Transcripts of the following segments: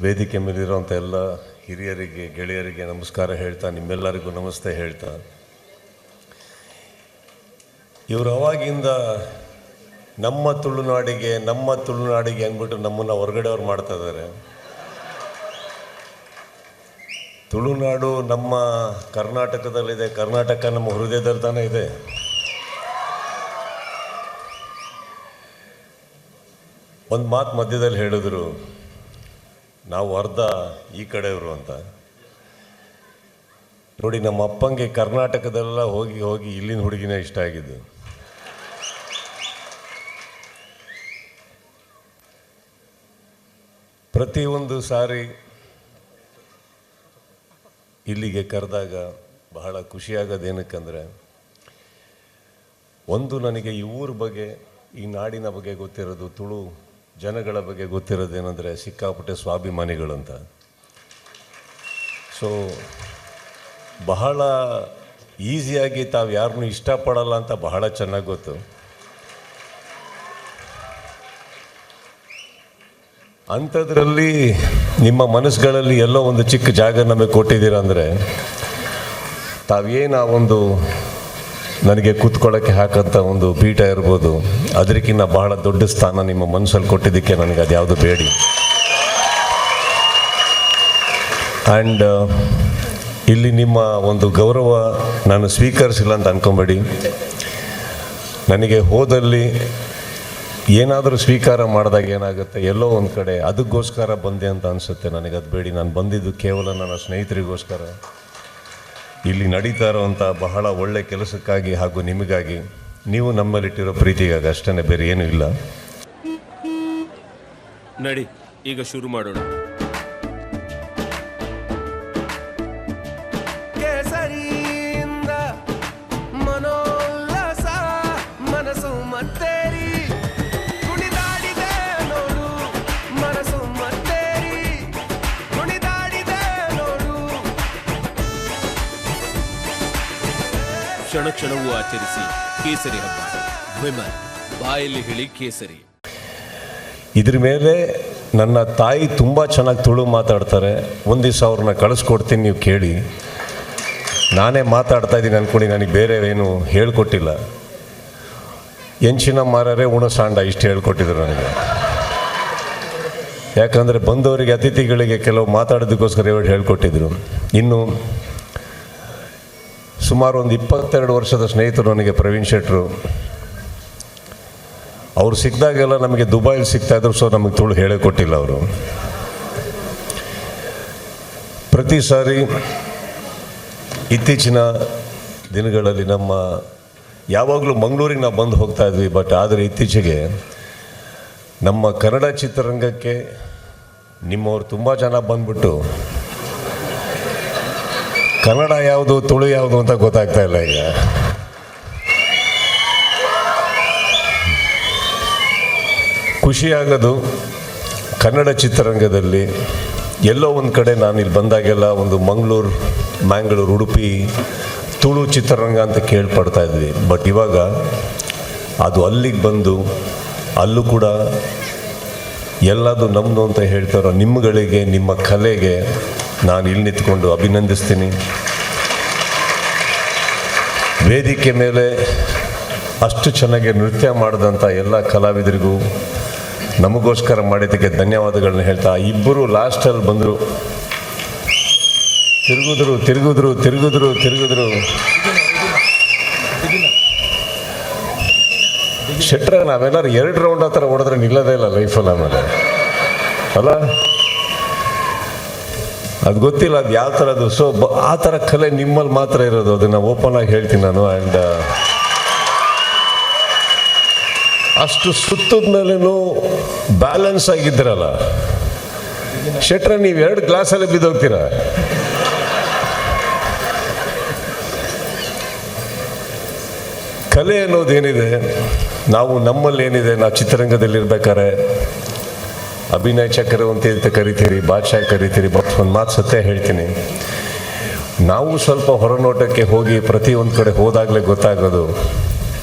ವೇದಿಕೆ ಮೇಲಿರೋಂಥ ಎಲ್ಲ ಹಿರಿಯರಿಗೆ ಗೆಳೆಯರಿಗೆ ನಮಸ್ಕಾರ ಹೇಳ್ತಾ, ನಿಮ್ಮೆಲ್ಲರಿಗೂ ನಮಸ್ತೆ ಹೇಳ್ತಾ, ಇವರು ಅವಾಗಿಂದ ನಮ್ಮ ತುಳುನಾಡಿಗೆ ಅಂದ್ಬಿಟ್ಟು ನಮ್ಮನ್ನು ಹೊರಗಡೆಯವ್ರು ಮಾಡ್ತಾ ಇದ್ದಾರೆ. ತುಳುನಾಡು ನಮ್ಮ ಕರ್ನಾಟಕದಲ್ಲಿದೆ, ಕರ್ನಾಟಕ ನಮ್ಮ ಹೃದಯದಲ್ಲಿ ತಾನೇ ಇದೆ. ಒಂದು ಮಾತು ಮಧ್ಯದಲ್ಲಿ ಹೇಳಿದ್ರು, ನಾವು ಅರ್ಧ ಈ ಕಡೆಯವರು ಅಂತ. ನೋಡಿ, ನಮ್ಮ ಅಪ್ಪಂಗೆ ಕರ್ನಾಟಕದೆಲ್ಲ ಹೋಗಿ ಹೋಗಿ ಇಲ್ಲಿನ ಹುಡುಗಿನೇ ಇಷ್ಟ ಆಗಿದ್ದು. ಪ್ರತಿಯೊಂದು ಸಾರಿ ಇಲ್ಲಿಗೆ ಕರೆದಾಗ ಬಹಳ ಖುಷಿಯಾಗೋದೇನಕ್ಕಂದರೆ, ಒಂದು ನನಗೆ ಈ ಊರ ಬಗ್ಗೆ, ಈ ನಾಡಿನ ಬಗ್ಗೆ ಗೊತ್ತಿರೋದು, ತುಳು ಜನಗಳ ಬಗ್ಗೆ ಗೊತ್ತಿರೋದೇನೆಂದರೆ ಸಿಕ್ಕಾಪಟ್ಟೆ ಸ್ವಾಭಿಮಾನಿಗಳಂತ. ಸೊ ಬಹಳ ಈಸಿಯಾಗಿ ತಾವು ಯಾರನ್ನೂ ಇಷ್ಟಪಡಲ್ಲ ಅಂತ ಬಹಳ ಚೆನ್ನಾಗಿ ಗೊತ್ತು. ಅಂಥದ್ರಲ್ಲಿ ನಿಮ್ಮ ಮನಸ್ಸುಗಳಲ್ಲಿ ಎಲ್ಲೋ ಒಂದು ಚಿಕ್ಕ ಜಾಗ ನಮಗೆ ಕೊಟ್ಟಿದ್ದೀರ ಅಂದರೆ, ತಾವೇನು ಆ ಒಂದು ನನಗೆ ಕೂತ್ಕೊಳ್ಳೋಕ್ಕೆ ಹಾಕಂಥ ಒಂದು ಪೀಠ ಇರ್ಬೋದು, ಅದಕ್ಕಿಂತ ಬಹಳ ದೊಡ್ಡ ಸ್ಥಾನ ನಿಮ್ಮ ಮನಸ್ಸಲ್ಲಿ ಕೊಟ್ಟಿದ್ದಕ್ಕೆ ನನಗೆ ಅದು ಯಾವುದು ಬೇಡಿ. ಆ್ಯಂಡ್ ಇಲ್ಲಿ ನಿಮ್ಮ ಒಂದು ಗೌರವ ನಾನು ಸ್ವೀಕರಿಸಿಲ್ಲ ಅಂತ ಅಂದ್ಕೊಂಬೇಡಿ. ನನಗೆ ಹೋದಲ್ಲಿ ಏನಾದರೂ ಸ್ವೀಕಾರ ಮಾಡಿದಾಗ ಏನಾಗುತ್ತೆ, ಎಲ್ಲೋ ಒಂದು ಕಡೆ ಅದಕ್ಕೋಸ್ಕರ ಬಂದೆ ಅಂತ ಅನಿಸುತ್ತೆ. ನನಗೆ ಅದು ಬೇಡಿ. ನಾನು ಬಂದಿದ್ದು ಕೇವಲ ನನ್ನ ಸ್ನೇಹಿತರಿಗೋಸ್ಕರ, ಇಲ್ಲಿ ನಡೀತಾ ಇರೋವಂಥ ಬಹಳ ಒಳ್ಳೆಯ ಕೆಲಸಕ್ಕಾಗಿ ಹಾಗೂ ನಿಮಗಾಗಿ, ನೀವು ನಮ್ಮಲ್ಲಿಟ್ಟಿರೋ ಪ್ರೀತಿಗಾಗಿ ಅಷ್ಟೇ, ಬೇರೆ ಏನೂ ಇಲ್ಲ. ನಡಿ, ಈಗ ಶುರು ಮಾಡೋಣ. ಮನೋಲ್ಲಾಸ ಮನಸ್ಸು ಮತ್ತೇರಿ ಕುಣಿದಾಡಿದೆ ನೋಡು, ಮನಸ್ಸು ಮತ್ತೇರಿ ಕುಣಿದಾಡಿದೆ ನೋಡು. ಕ್ಷಣ ಕ್ಷಣವೂ ಆಚರಿಸಿ ಕೇಸರಿ ಹಬ್ಬ. ವಿಮಲ್ ಬಾಯಲ್ಲಿ ಹೇಳಿ ಕೇಸರಿ. ಇದ್ರ ಮೇಲೆ ನನ್ನ ತಾಯಿ ತುಂಬ ಚೆನ್ನಾಗಿ ತುಳು ಮಾತಾಡ್ತಾರೆ. ಒಂದು ದಿವಸ ಅವ್ರನ್ನ ಕಳಿಸ್ಕೊಡ್ತೀನಿ, ನೀವು ಕೇಳಿ. ನಾನೇ ಮಾತಾಡ್ತಾ ಇದ್ದೀನಿ ಅಂದ್ಕೊಂಡು ನನಗೆ ಬೇರೆ ಏನು ಹೇಳ್ಕೊಟ್ಟಿಲ್ಲ. ಎಂಚಿನ ಮಾರರೆ ಉಣಸಾಂಡ ಇಷ್ಟು ಹೇಳ್ಕೊಟ್ಟಿದ್ರು ನನಗೆ. ಯಾಕಂದರೆ ಬಂದವರಿಗೆ, ಅತಿಥಿಗಳಿಗೆ ಕೆಲವು ಮಾತಾಡೋದಕ್ಕೋಸ್ಕರ ಹೇಳ್ಕೊಟ್ಟಿದ್ರು. ಇನ್ನು ಸುಮಾರು ಒಂದು 22 ವರ್ಷದ ಸ್ನೇಹಿತರು ನನಗೆ, ಪ್ರವೀಣ್ ಶೆಟ್ಟರು. ಅವ್ರು ಸಿಕ್ಕಿದಾಗೆಲ್ಲ ನಮಗೆ ದುಬೈಲಿ ಸಿಗ್ತಾಯಿದ್ರು. ಸೊ ನಮಗೆ ತುಳು ಹೇಳೇ ಕೊಟ್ಟಿಲ್ಲ ಅವರು. ಪ್ರತಿ ಸಾರಿ ಇತ್ತೀಚಿನ ದಿನಗಳಲ್ಲಿ ಯಾವಾಗಲೂ ಮಂಗಳೂರಿಗೆ ನಾವು ಬಂದು ಹೋಗ್ತಾ ಇದ್ವಿ. ಬಟ್ ಆದರೆ ಇತ್ತೀಚೆಗೆ ನಮ್ಮ ಕನ್ನಡ ಚಿತ್ರರಂಗಕ್ಕೆ ನಿಮ್ಮವ್ರು ತುಂಬ ಜನ ಬಂದ್ಬಿಟ್ಟು ಕನ್ನಡ ಯಾವುದು ತುಳು ಯಾವುದು ಅಂತ ಗೊತ್ತಾಗ್ತಾ ಇಲ್ಲ. ಈಗ ಖುಷಿಯಾಗೋದು, ಕನ್ನಡ ಚಿತ್ರರಂಗದಲ್ಲಿ ಎಲ್ಲೋ ಒಂದು ಕಡೆ ನಾನು ಇಲ್ಲಿ ಬಂದಾಗೆಲ್ಲ ಒಂದು ಮ್ಯಾಂಗಳೂರು, ಉಡುಪಿ ತುಳು ಚಿತ್ರರಂಗ ಅಂತ ಕೇಳ್ಪಡ್ತಾ ಇದ್ವಿ. ಬಟ್ ಇವಾಗ ಅದು ಅಲ್ಲಿಗೆ ಬಂದು ಅಲ್ಲೂ ಕೂಡ ಎಲ್ಲದು ನಮ್ಮದು ಅಂತ ಹೇಳ್ತಾರೋ ನಿಮ್ಮಗಳಿಗೆ, ನಿಮ್ಮ ಕಲೆಗೆ ನಾನು ಇಲ್ಲಿ ನಿಂತ್ಕೊಂಡು ಅಭಿನಂದಿಸ್ತೀನಿ. ವೇದಿಕೆ ಮೇಲೆ ಅಷ್ಟು ಚೆನ್ನಾಗಿ ನೃತ್ಯ ಮಾಡಿದಂಥ ಎಲ್ಲ ಕಲಾವಿದರಿಗೂ ನಮಗೋಸ್ಕರ ಮಾಡಿದ್ದಕ್ಕೆ ಧನ್ಯವಾದಗಳನ್ನ ಹೇಳ್ತಾ, ಇಬ್ಬರು ಲಾಸ್ಟಲ್ಲಿ ಬಂದರು, ತಿರುಗಿದ್ರು. ಶೆಟ್ರ, ನಾವೆಲ್ಲರೂ 2 ರೌಂಡ್ ಆ ಥರ ಹೊಡೆದ್ರೆ ನಿಲ್ಲೋದೇ ಇಲ್ಲ ಲೈಫಲ್ಲಿ ಆಮೇಲೆ ಅಲ್ಲ. ಅದು ಗೊತ್ತಿಲ್ಲ ಅದು ಯಾವ ಥರದ್ದು. ಸೊ ಆ ಥರ ಕಲೆ ನಿಮ್ಮಲ್ಲಿ ಮಾತ್ರ ಇರೋದು, ಅದನ್ನು ಓಪನ್ ಆಗಿ ಹೇಳ್ತೀನಿ ನಾನು. ಆ್ಯಂಡ್ ಅಷ್ಟು ಸುತ್ತದ ಮೇಲೂ ಬ್ಯಾಲೆನ್ಸ್ ಆಗಿದ್ದೀರಲ್ಲ ಶೆಟ್ರ, ನೀವು 2 ಗ್ಲಾಸಲ್ಲಿ ಬಿದ್ದೋಗ್ತೀರ. ಕಲೆ ಅನ್ನೋದೇನಿದೆ, ನಮ್ಮಲ್ಲಿ ಏನಿದೆ, ನಾವು ಚಿತ್ರರಂಗದಲ್ಲಿರ್ಬೇಕಾದ್ರೆ ಅಭಿನಯ ಚಕ್ರವರ್ತಿ ಅಂತ ಕರಿತೀರಿ, ಬಾದ್ಶಾಹ್ ಕರಿತೀರಿ. ಒಂದು ಮಾತು ಸತ್ಯ ಹೇಳ್ತೀನಿ, ನಾವು ಸ್ವಲ್ಪ ಹೊರನೋಟಕ್ಕೆ ಹೋಗಿ ಪ್ರತಿಯೊಂದು ಕಡೆ ಹೋದಾಗಲೇ ಗೊತ್ತಾಗೋದು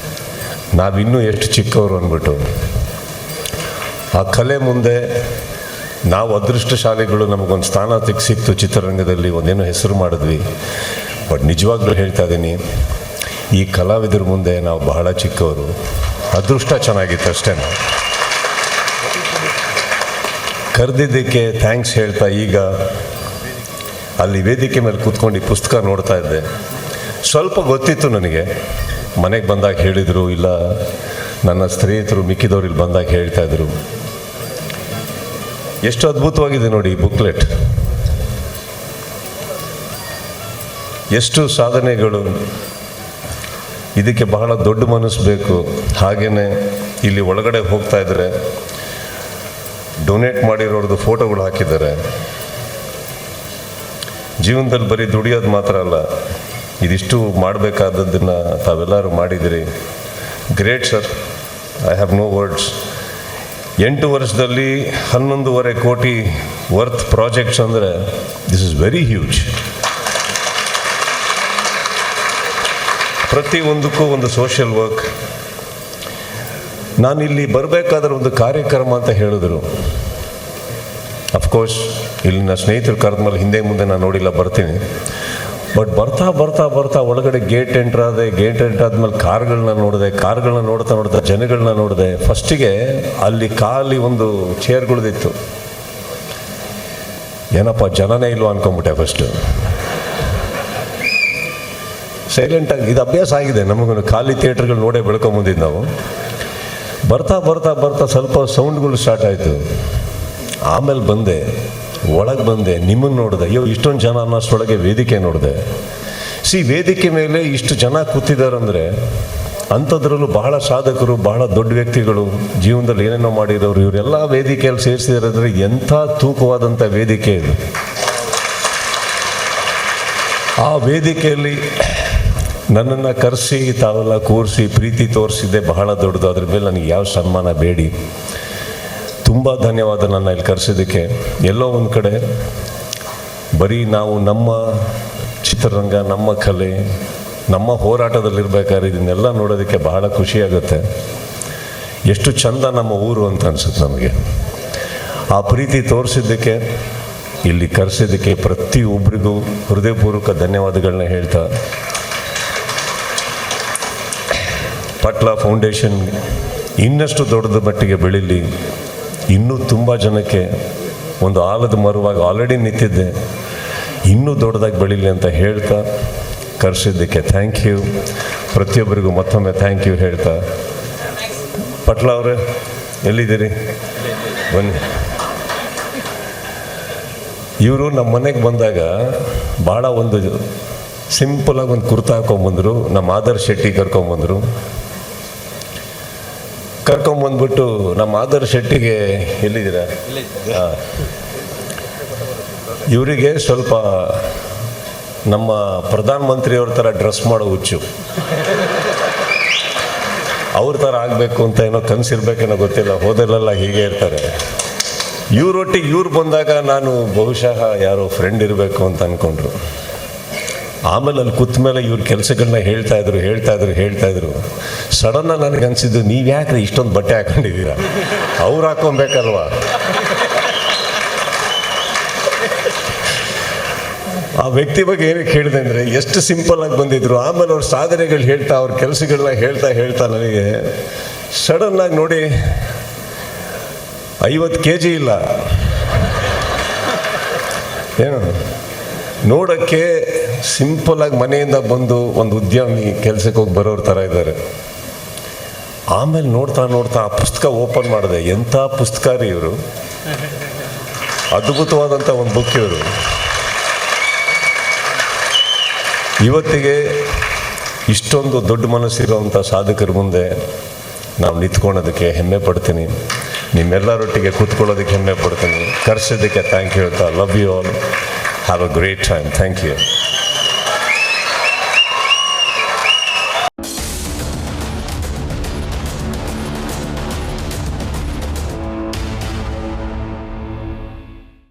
ನಾವಿನ್ನೂ ಎಷ್ಟು ಚಿಕ್ಕವರು ಅಂದ್ಬಿಟ್ಟು. ಆ ಕಲೆ ಮುಂದೆ ನಾವು ಅದೃಷ್ಟಶಾಲಿಗಳು, ನಮಗೊಂದು ಸ್ಥಾನ ಸಿಕ್ತು ಚಿತ್ರರಂಗದಲ್ಲಿ, ಒಂದೇನೋ ಹೆಸರು ಮಾಡಿದ್ವಿ. ಬಟ್ ನಿಜವಾಗ್ಲೂ ಹೇಳ್ತಾ ಇದ್ದೀನಿ, ಈ ಕಲಾವಿದರ ಮುಂದೆ ನಾವು ಬಹಳ ಚಿಕ್ಕವರು. ಅದೃಷ್ಟ ಚೆನ್ನಾಗಿತ್ತು ಅಷ್ಟೇ. ಕರೆದಿದ್ದಕ್ಕೆ ಥ್ಯಾಂಕ್ಸ್ ಹೇಳ್ತಾ ಈಗ ಅಲ್ಲಿ ವೇದಿಕೆ ಮೇಲೆ ಕೂತ್ಕೊಂಡು ಈ ಪುಸ್ತಕ ನೋಡ್ತಾ ಇದ್ದೆ. ಸ್ವಲ್ಪ ಗೊತ್ತಿತ್ತು ನನಗೆ, ಮನೆಗೆ ಬಂದಾಗ ಹೇಳಿದರು, ಇಲ್ಲ ನನ್ನ ಸ್ನೇಹಿತರು ಮಿಕ್ಕಿದವ್ರು ಇಲ್ಲಿ ಬಂದಾಗ ಹೇಳ್ತಾ ಇದ್ರು. ಎಷ್ಟು ಅದ್ಭುತವಾಗಿದೆ ನೋಡಿ ಈ ಬುಕ್ಲೆಟ್, ಎಷ್ಟು ಸಾಧನೆಗಳು. ಇದಕ್ಕೆ ಬಹಳ ದೊಡ್ಡ ಮನಸ್ಸು ಬೇಕು. ಹಾಗೆಯೇ ಇಲ್ಲಿ ಒಳಗಡೆ ಹೋಗ್ತಾ ಇದ್ರೆ ಡೊನೇಟ್ ಮಾಡಿರೋರ್ದು ಫೋಟೋಗಳು ಹಾಕಿದ್ದಾರೆ. ಜೀವನದಲ್ಲಿ ಬರೀ ದುಡಿಯೋದು ಮಾತ್ರ ಅಲ್ಲ, ಇದಿಷ್ಟು ಮಾಡಬೇಕಾದದ್ದನ್ನು ತಾವೆಲ್ಲರೂ ಮಾಡಿದಿರಿ. Great sir, I have no words. 8 ವರ್ಷದಲ್ಲಿ 11.5 ಕೋಟಿ ವರ್ತ್ ಪ್ರಾಜೆಕ್ಟ್ಸ್ ಅಂದರೆ ದಿಸ್ ಇಸ್ ವೆರಿ ಹ್ಯೂಜ್. ಪ್ರತಿಯೊಂದಕ್ಕೂ ಒಂದು ಸೋಷಿಯಲ್ ವರ್ಕ್. ನಾನಿಲ್ಲಿ ಬರಬೇಕಾದ್ರೆ ಒಂದು ಕಾರ್ಯಕ್ರಮ ಅಂತ ಹೇಳಿದ್ರು. ಅಫ್ಕೋರ್ಸ್ ಇಲ್ಲಿನ ಸ್ನೇಹಿತರು ಕರೆದ ಮೇಲೆ ಹಿಂದೆ ಮುಂದೆ ನಾನು ನೋಡಿಲ್ಲ, ಬರ್ತೀನಿ. ಬಟ್ ಬರ್ತಾ ಬರ್ತಾ ಬರ್ತಾ ಒಳಗಡೆ ಗೇಟ್ ಎಂಟ್ರ್ ಆದ್ಮೇಲೆ ಕಾರ್ಗಳನ್ನ ನೋಡ್ತಾ ಜನಗಳನ್ನ ನೋಡಿದೆ. ಫಸ್ಟಿಗೆ ಅಲ್ಲಿ ಖಾಲಿ ಒಂದು ಚೇರ್ಗಳದಿತ್ತು. ಏನಪ್ಪ ಜನನೇ ಇಲ್ವಾ ಅನ್ಕೊಂಬಿಟ್ಟೆ ಫಸ್ಟು. ಸೈಲೆಂಟಾಗಿ ಇದು ಅಭ್ಯಾಸ ಆಗಿದೆ ನಮಗೂ, ಖಾಲಿ ಥಿಯೇಟ್ರ್ಗಳು ನೋಡೇ ಬೆಳ್ಕೊಂಬಂದಿದ್ದು ನಾವು. ಬರ್ತಾ ಬರ್ತಾ ಬರ್ತಾ ಸ್ವಲ್ಪ ಸೌಂಡ್ಗಳು ಸ್ಟಾರ್ಟ್ ಆಯಿತು. ಆಮೇಲೆ ಒಳಗೆ ಬಂದೆ, ನಿಮ್ಮನ್ನು ನೋಡಿದೆ. ಅಯ್ಯೋ ಇಷ್ಟೊಂದು ಜನ ಅನ್ನೋಷ್ಟೊಳಗೆ ವೇದಿಕೆ ನೋಡಿದೆ. ವೇದಿಕೆ ಮೇಲೆ ಇಷ್ಟು ಜನ ಕೂತಿದ್ದಾರಂದರೆ ಅಂಥದ್ರಲ್ಲೂ ಬಹಳ ಸಾಧಕರು, ಬಹಳ ದೊಡ್ಡ ವ್ಯಕ್ತಿಗಳು, ಜೀವನದಲ್ಲಿ ಏನೇನೋ ಮಾಡಿರೋರು, ಇವರೆಲ್ಲ ವೇದಿಕೆಯಲ್ಲಿ ಸೇರಿಸಿದಾರಂದರೆ ಎಂಥ ತೂಕವಾದಂಥ ವೇದಿಕೆ ಇದು. ಆ ವೇದಿಕೆಯಲ್ಲಿ ನನ್ನನ್ನು ಕರೆಸಿ ತಾವೆಲ್ಲ ಕೂರಿಸಿ ಪ್ರೀತಿ ತೋರಿಸಿದ್ದೆ ಬಹಳ ದೊಡ್ಡದು. ಅದ್ರ ಮೇಲೆ ನನಗೆ ಯಾವ ಸನ್ಮಾನ ಬೇಡಿ. ತುಂಬ ಧನ್ಯವಾದ ನನ್ನ ಇಲ್ಲಿ ಕರೆಸಿದ್ದಕ್ಕೆ. ಎಲ್ಲೋ ಒಂದು ಕಡೆ ಬರೀ ನಾವು ನಮ್ಮ ಚಿತ್ರರಂಗ, ನಮ್ಮ ಕಲೆ, ನಮ್ಮ ಹೋರಾಟದಲ್ಲಿರ್ಬೇಕಾದ್ರೆ ಇದನ್ನೆಲ್ಲ ನೋಡೋದಕ್ಕೆ ಬಹಳ ಖುಷಿಯಾಗುತ್ತೆ. ಎಷ್ಟು ಚಂದ ನಮ್ಮ ಊರು ಅಂತ ಅನ್ಸುತ್ತೆ ನಮಗೆ. ಆ ಪ್ರೀತಿ ತೋರಿಸಿದ್ದಕ್ಕೆ, ಇಲ್ಲಿ ಕರೆಸಿದ್ದಕ್ಕೆ ಪ್ರತಿಯೊಬ್ಬರಿಗೂ ಹೃದಯಪೂರ್ವಕ ಧನ್ಯವಾದಗಳನ್ನ ಹೇಳ್ತಾ, ಪಟ್ಲ ಫೌಂಡೇಶನ್ ಇನ್ನಷ್ಟು ದೊಡ್ಡದ ಮಟ್ಟಿಗೆ ಬೆಳೀಲಿ, ಇನ್ನೂ ತುಂಬ ಜನಕ್ಕೆ ಒಂದು ಆಲದ ಮರವಾಗಿ ಆಲ್ರೆಡಿ ನಿಂತಿದ್ದೆ, ಇನ್ನೂ ದೊಡ್ಡದಾಗಿ ಬೆಳೀಲಿ ಅಂತ ಹೇಳ್ತಾ ಕರೆಸಿದ್ದಕ್ಕೆ ಥ್ಯಾಂಕ್ ಯು. ಪ್ರತಿಯೊಬ್ಬರಿಗೂ ಮತ್ತೊಮ್ಮೆ ಥ್ಯಾಂಕ್ ಯು ಹೇಳ್ತಾ, ಪಟ್ಲ ಅವರೇ ಎಲ್ಲಿದ್ದೀರಿ? ಬನ್ನಿ. ಇವರು ನಮ್ಮ ಮನೆಗೆ ಬಂದಾಗ ಭಾಳ ಒಂದು ಸಿಂಪಲಾಗಿ ಒಂದು ಕುರ್ತಾ ಹಾಕೊಂಬಂದರು. ನಮ್ಮ ಆದರ್ಶ್ ಶೆಟ್ಟಿ ಕರ್ಕೊಂಬಂದ್ಬಿಟ್ಟು ನಮ್ಮ ಆದರ್ಶ್ ಶೆಟ್ಟಿಗೆ ಎಲ್ಲಿದ್ದೀರಾ? ಹಾಂ, ಇವರಿಗೆ ಸ್ವಲ್ಪ ನಮ್ಮ ಪ್ರಧಾನಮಂತ್ರಿಯವ್ರ ಥರ ಡ್ರೆಸ್ ಮಾಡೋ ಹುಚ್ಚು. ಅವ್ರ ಥರ ಆಗಬೇಕು ಅಂತ ಏನೋ ಕನಸಿರ್ಬೇಕೇನೋ ಗೊತ್ತಿಲ್ಲ, ಹೋದಲ್ಲೆಲ್ಲ ಹೀಗೆ ಇರ್ತಾರೆ. ಇವರೊಟ್ಟಿಗೆ ಇವ್ರು ಬಂದಾಗ ನಾನು ಬಹುಶಃ ಯಾರೋ ಫ್ರೆಂಡ್ ಇರಬೇಕು ಅಂತ ಅಂದ್ಕೊಂಡ್ರು. ಆಮೇಲೆ ಅಲ್ಲಿ ಕೂತ ಮೇಲೆ ಇವ್ರ ಕೆಲಸಗಳನ್ನ ಹೇಳ್ತಾ ಇದ್ರು. ಸಡನ್ನಾಗಿ ನನಗೆ ಅನಿಸಿದ್ದು, ನೀವು ಯಾಕ್ರಿ ಇಷ್ಟೊಂದು ಬಟ್ಟೆ ಹಾಕೊಂಡಿದ್ದೀರಾ? ಅವ್ರು ಹಾಕೊಬೇಕಲ್ವಾ? ಆ ವ್ಯಕ್ತಿ ಬಗ್ಗೆ ಏನಕ್ಕೆ ಹೇಳಿದೆ ಅಂದರೆ, ಎಷ್ಟು ಸಿಂಪಲ್ಲಾಗಿ ಬಂದಿದ್ರು. ಆಮೇಲೆ ಅವ್ರ ಸಾಧನೆಗಳು ಹೇಳ್ತಾ, ಅವ್ರ ಕೆಲಸಗಳನ್ನ ಹೇಳ್ತಾ ನನಗೆ ಸಡನ್ನಾಗಿ ನೋಡಿ 50 kg ಇಲ್ಲ ಏನು, ನೋಡೋಕ್ಕೆ ಸಿಂಪಲ್ಲಾಗಿ ಮನೆಯಿಂದ ಬಂದು ಒಂದು ಉದ್ಯಮಿ ಕೆಲಸಕ್ಕೆ ಹೋಗಿ ಬರೋರ ಥರ ಇದ್ದಾರೆ. ಆಮೇಲೆ ನೋಡ್ತಾ ಆ ಪುಸ್ತಕ ಓಪನ್ ಮಾಡಿದೆ. ಎಂಥ ಪುಸ್ತಕ ರೀ ಇವರು, ಅದ್ಭುತವಾದಂಥ ಒಂದು ಬುಕ್ ಇವರು. ಇವತ್ತಿಗೆ ಇಷ್ಟೊಂದು ದೊಡ್ಡ ಮನಸ್ಸಿರುವಂಥ ಸಾಧಕರ ಮುಂದೆ ನಾವು ನಿಂತ್ಕೊಳ್ಳೋದಕ್ಕೆ ಹೆಮ್ಮೆ ಪಡ್ತೀನಿ. ನಿಮ್ಮೆಲ್ಲರೊಟ್ಟಿಗೆ ಕೂತ್ಕೊಳ್ಳೋದಕ್ಕೆ ಹೆಮ್ಮೆ ಪಡ್ತೀನಿ. ಕರೆಸಿದ್ದಕ್ಕೆ ಥ್ಯಾಂಕ್ ಯು ಹೇಳ್ತಾ, love you all, have a great time. Thank you.